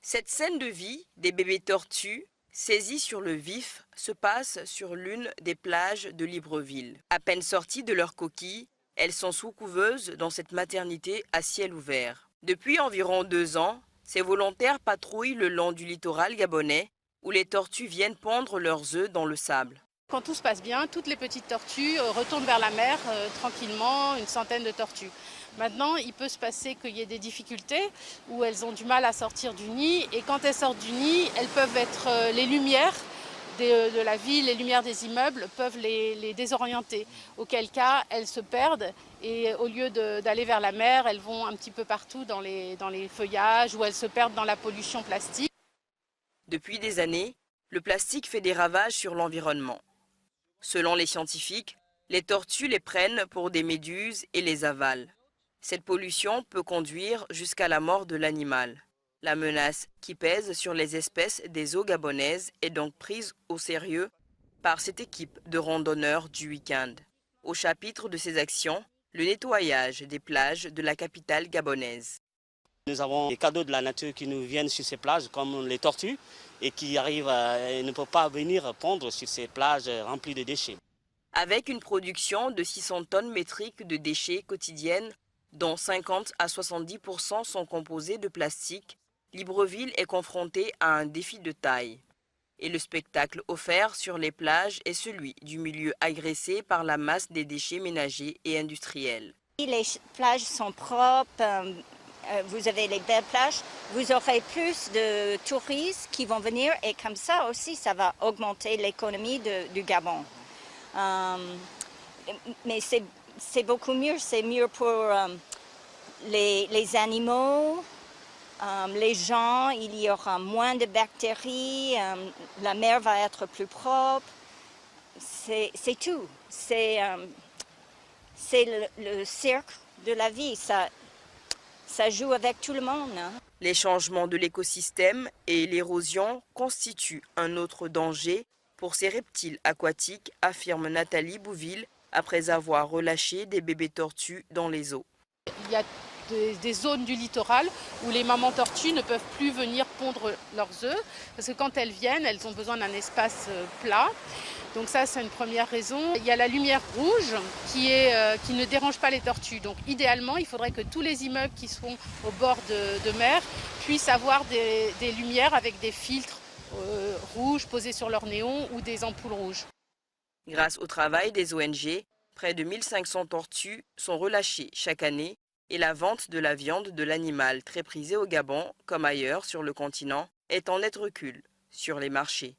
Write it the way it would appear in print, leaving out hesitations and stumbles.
Cette scène de vie des bébés tortues, saisis sur le vif, se passe sur l'une des plages de Libreville. À peine sorties de leur coquille, elles sont sous couveuse dans cette maternité à ciel ouvert. Depuis environ 2 ans, ces volontaires patrouillent le long du littoral gabonais où les tortues viennent pondre leurs œufs dans le sable. Quand tout se passe bien, toutes les petites tortues retournent vers la mer tranquillement, une centaine de tortues. Maintenant, il peut se passer qu'il y ait des difficultés où elles ont du mal à sortir du nid. Et quand elles sortent du nid, elles peuvent être les lumières de la ville, les lumières des immeubles peuvent les désorienter. Auquel cas, elles se perdent et au lieu d'aller vers la mer, elles vont un petit peu partout dans les feuillages ou elles se perdent dans la pollution plastique. Depuis des années, le plastique fait des ravages sur l'environnement. Selon les scientifiques, les tortues les prennent pour des méduses et les avalent. Cette pollution peut conduire jusqu'à la mort de l'animal. La menace qui pèse sur les espèces des eaux gabonaises est donc prise au sérieux par cette équipe de randonneurs du week-end. Au chapitre de ces actions, le nettoyage des plages de la capitale gabonaise. Nous avons des cadeaux de la nature qui nous viennent sur ces plages, comme les tortues, et qui arrivent et ne peuvent pas venir pondre sur ces plages remplies de déchets. Avec une production de 600 tonnes métriques de déchets quotidiennes, dont 50 à 70% sont composés de plastique, Libreville est confrontée à un défi de taille. Et le spectacle offert sur les plages est celui du milieu agressé par la masse des déchets ménagers et industriels. Les plages sont propres, vous avez les belles plages, vous aurez plus de touristes qui vont venir et comme ça aussi, ça va augmenter l'économie du Gabon. Mais c'est beaucoup mieux, c'est mieux pour les animaux, les gens, il y aura moins de bactéries, la mer va être plus propre, c'est tout. C'est le cirque de la vie, ça joue avec tout le monde. Hein. Les changements de l'écosystème et l'érosion constituent un autre danger pour ces reptiles aquatiques, affirme Nathalie Bouville, après avoir relâché des bébés tortues dans les eaux. Il y a des zones du littoral où les mamans tortues ne peuvent plus venir pondre leurs œufs parce que quand elles viennent, elles ont besoin d'un espace plat. Donc ça, c'est une première raison. Il y a la lumière rouge qui ne dérange pas les tortues. Donc idéalement, il faudrait que tous les immeubles qui sont au bord de mer puissent avoir des lumières avec des filtres rouges posés sur leur néon ou des ampoules rouges. Grâce au travail des ONG, près de 1500 tortues sont relâchées chaque année et la vente de la viande de l'animal très prisée au Gabon, comme ailleurs sur le continent, est en net recul sur les marchés.